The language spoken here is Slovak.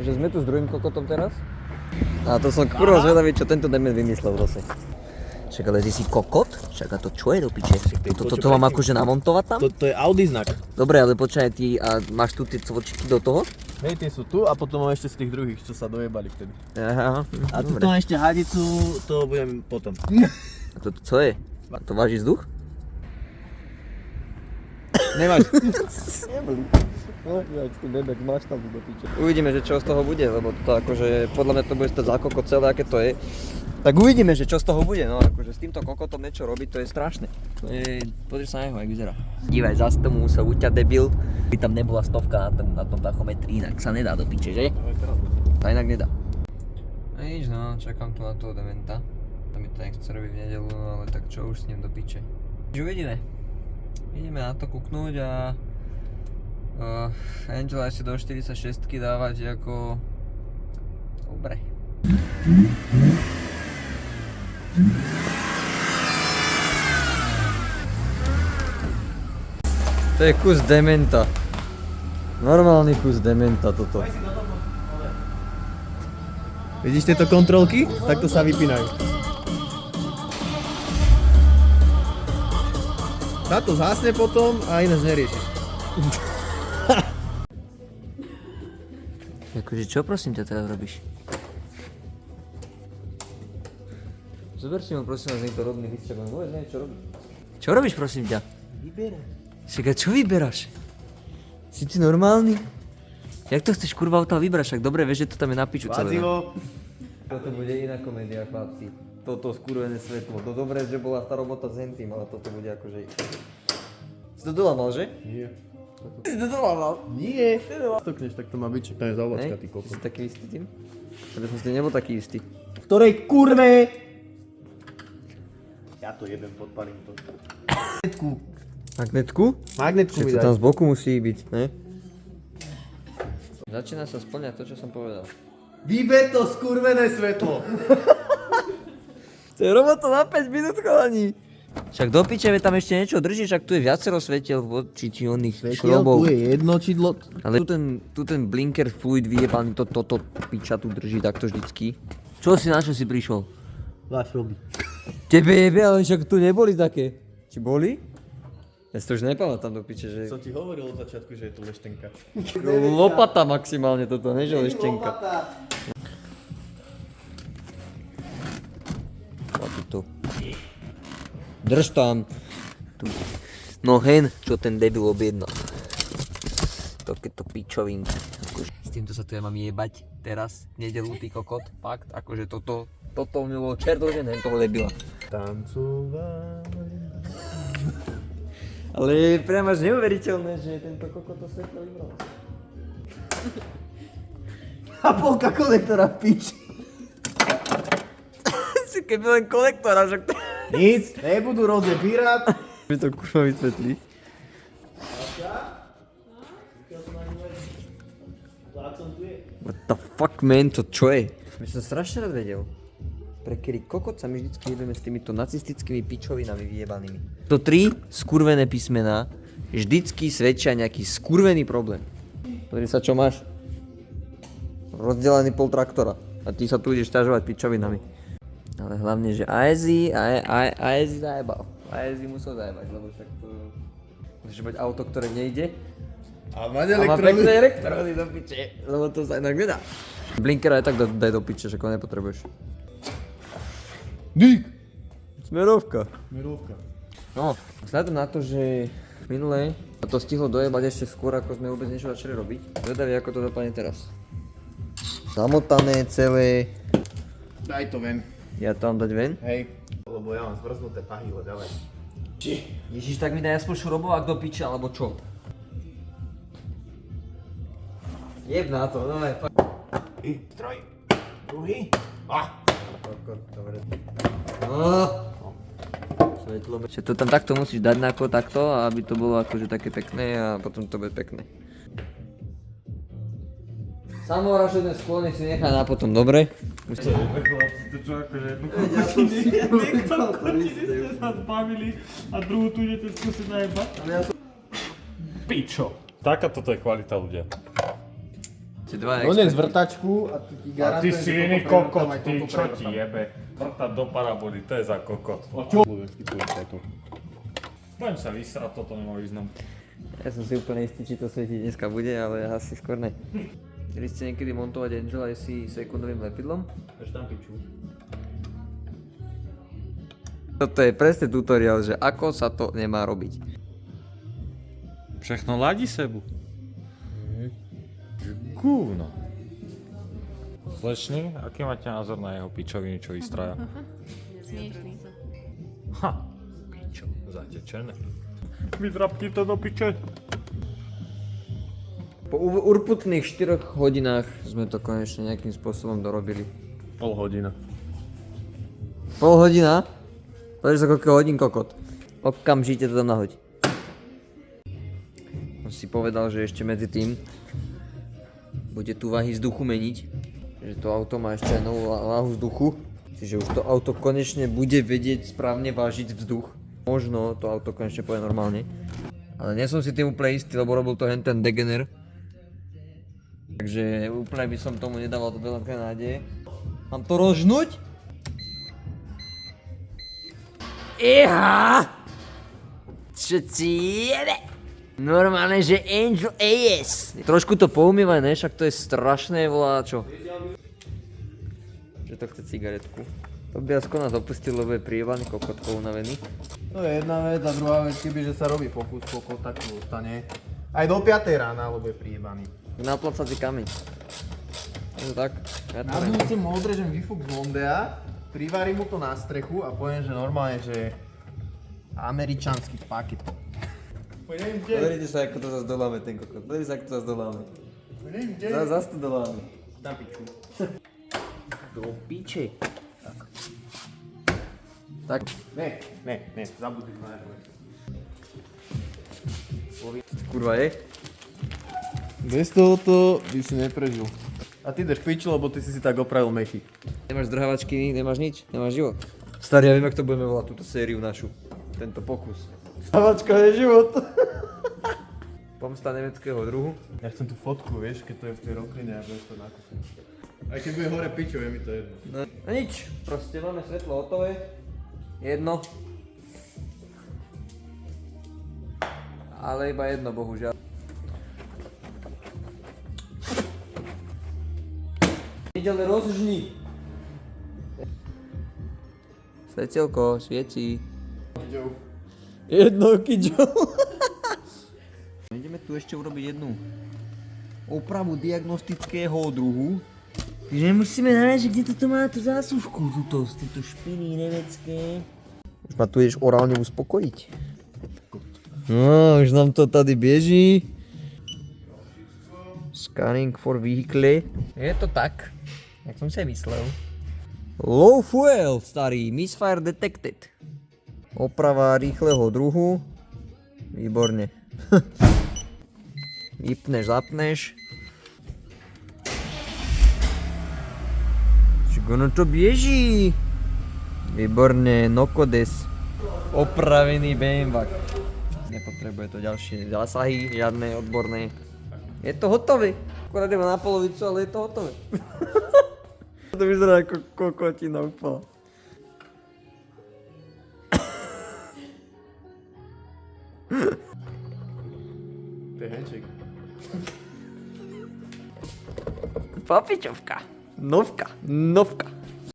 Takže sme tu s druhým kokotom teraz. A to som kurva zvedavý, čo tento demen vymyslel zase. Však ale ty si kokot? Však a to čo je do piče? Toto mám akože namontovať tam? To je Audi znak. Dobre, ale počkaj ty a máš tu tie cvočiky do toho? Hej, tie sú tu a potom mám ešte z tých druhých, čo sa dojebali vtedy. Aha, A tu mám ešte hadicu, to budem potom. A to co je? A to váži vzduch? Nemáš. Uvidíme, že čo z toho bude, lebo to akože podľa mňa to bude stať za kokot celé, aké to je. Tak uvidíme, že čo z toho bude, no akože s týmto kokotom niečo robiť, to je strašné. Pozri sa na jeho, jak vyzerá. Dívaj, zase tomu musel uťať debil. By tam nebola stovka na tom tachometri, inak sa nedá do piče, že? To inak nedá. A nič no, čakám tu na toho dementa. To mi to nechce robiť v nedelu, ale tak čo už s ním do piče. Uvidíme. Ideme na to kúknúť a Angela si do 46-ky dávať ako... Dobre. To je kus dementa. Normálny kus dementa toto. Vidíš tieto kontrolky? Takto sa vypínajú. Táto zhasne potom a ináč neriešiš. Akože čo prosím ťa teraz robíš? Zober si ma prosím vás niekto rodný list, čo mám vôbec neviem čo robíš. Čo robíš prosím ťa? Vyberám. Však čo vyberáš? Si ty normálny? Jak to chceš kurva odtiaľ vybrať? Však dobre vieš, že to tam je na piču celé. Vádzivo. Toto bude iná komédia, chlapci. Toto skurvené svetlo. To dobre, že bola tá robota s hentým, ale toto bude akože... Si to dolamal, že? Nie. Si to dolamal? Nie. Stokneš, tak to má byť, tam je zavlačka, ty Ty kokos. si taký istý tým? Ja som si nebol taký istý. V ktorej kurve? Ja to jebem, podpalím to. Magnetku. Magnetku? Magnetku mi Však to tam daj. z boku musí byť, ne? Začína sa splňať to, čo som povedal. Vyber to skurvené svetlo. To je robota na 5 minút, chalani. Však do piče, tam ešte niečo drží, však tu je viacero svetiel, či oných šrobov. Tu je jedno čidlo. Ale tu ten blinker fluid vyjebaný, toto piča tu drží takto vždycky. Čo si, na čo si prišiel? Váš robí. Tebe jebe, ale však tu neboli také. Či boli? Ja si to už nepamätám do piče, že... Som ti hovoril od začiatku, že je to leštenka. Lopata maximálne toto, ne že leštenka. Platí to. Drž tam. Tu. No hen, čo ten debil objednal. Takéto pičovinky. Akože, s týmto sa tu ja mám jebať teraz, nedelu, ty kokot. Fakt, akože toto mi bolo čerdložené toho debila. Tancovali. Ale priam až neuveriteľné, že tento kokot to svetlo vybral. A polka kolektora v piči. Si keby len kolektora, že... Nic, nebudú rozebírať. Mi to kurva vysvetlí. What the fuck man, to čo je? My som strašne rád vedel. Prekedy kokot sa my vždycky jebeme s týmito nacistickými pičovinami vyjebanými. To 3 skurvené písmená vždycky svedčia nejaký skurvený problém. Pozri sa, čo máš. Rozdelený pol traktora. A ty sa tu ideš ťažovať pičovinami. Ale hlavne, že AESI zajebal. AESI musel zajebať, lebo však to... Musíš mať auto, ktoré nejde. A mať A má elektrony. pekné elektrony do piče, lebo to sa inak nedá. Blinker aj tak daj do piče, že ho nepotrebuješ. Dík. Smerovka. Mirovka. No, vzhľadom na to, že minulé to stihlo dojebať ešte skôr, ako sme vôbec niečo začali robiť. Zvedavý, ako to dopadne teraz. Zamotané celé. Daj to ven. Ja to mám dať ven? Hej. Lebo ja mám zmrznuté pahyle, dávaj. Ježiš, tak mi daj aspoň šrobovák do piče, alebo čo? Jeb na to, no aj fakt. Troj. Druhý. Dobre. Svetlo. Že to tam takto musíš dať ako takto, aby to bolo akože také pekné a potom to bude pekné. Samovražedné sklony si nechá na potom, dobre? To čo akože jednu niekto ste sa zbavili a druhú tu idete skúsiť najebať? Pičo. Taká toto je kvalita ľudia. Tie dva On je experti. z vrtačku a tu ti A ty garantujem, si že iný toto kokot, prevrtám, aj ty toto čo ti prevrtám. jebe? Vrtať do paraboly, to je za kokot. O čo? Slovenský policajtov. Budem sa vysrať, toto nemá význam. Ja som si úplne istý, či to svietiť dneska bude, ale asi skôr ne. Chceli ste niekedy montovať Angela SC sekundovým lepidlom? Až tam piču. Toto je presne tutoriál, že ako sa to nemá robiť. Všechno ladí sebu. Gúno. Slečný, aký máte názor na jeho pičoviny, čo vystraja? Smiešný. Ha, pičo, zatečené. Vydrapni to do piče. Po urputných 4 hodinách sme to konečne nejakým spôsobom dorobili. Pol hodina. Pol hodina? Pozri sa, koľko hodín kokot. Okamžite to tam nahoď. On si povedal, že ešte medzi tým bude tu váhy vzduchu meniť. Že to auto má ešte aj novú váhu vzduchu. Čiže už to auto konečne bude vedieť správne vážiť vzduch. Možno to auto konečne povie normálne. Ale nie som si tým úplne istý, lebo robil to hen ten degener. Takže úplne by som tomu nedával to veľké nádeje. Mám to rozžnúť? Iha! Čo ti jebe? Normálne, že Angel AS. Trošku to poumývaj, ne? Však to je strašné voláčo. Že to chce cigaretku. Tobiasko nás opustil, lebo je priebaný kokotkou unavený. To je jedna vec a druhá vec, kebyže sa robí pokus, kokot, tak to zostane. Aj do 5 rána, lebo je priebaný. Naplacací kameň. Je to tak? Ja to Na viem. budúci mu odrežem výfuk z Mondea, privarím mu to na strechu a poviem, že normálne, že američanský paket. Poďme kde? Pozrite sa, ako to zase doláme ten kokot. Pozrite sa, ako to zase doláme. Poďme kde? Zase to doláme. Tam piču. Do piče. Tak. Ne, zabudli ma nervoj. Kurva je? Bez tohoto by si neprežil. A ty ideš piču, lebo ty si tak opravil mechy. Nemáš zdrhávačky, nemáš nič, nemáš život. Starý, ja viem, jak to budeme volať, túto sériu našu. Tento pokus. Zdrhávačka je život. Pomsta nemeckého druhu. Ja chcem tú fotku, vieš, keď to je v tej rokline a budeš to nakúsiť. Aj keď bude hore piču, je mi to jedno. No nič, proste máme svetlo hotové. Jedno. Ale iba jedno, bohužiaľ. Ide rozžni. Svetelko, svieci. Jedno kidžou. Ideme tu ešte urobiť jednu opravu diagnostického druhu. Že musíme nájsť, kde toto má tú zásuvku, tieto špiny nemecké. Už ma tu ideš orálne uspokojiť. No, už nám to tady beží. Scanning for vehicle. Je to tak, jak som si myslel. Low fuel, starý, misfire detected. Oprava rýchleho druhu. Výborne. Vypneš, zapneš. Ono to bieží. Výborne, Nokodes. Opravený BMW. Nepotrebuje to ďalšie zásahy, žiadne odborné. Je to hotové. Akorát iba na polovicu, ale je to hotové. To vyzerá ako kokotina úplne. To je henček. Papičovka. Novka.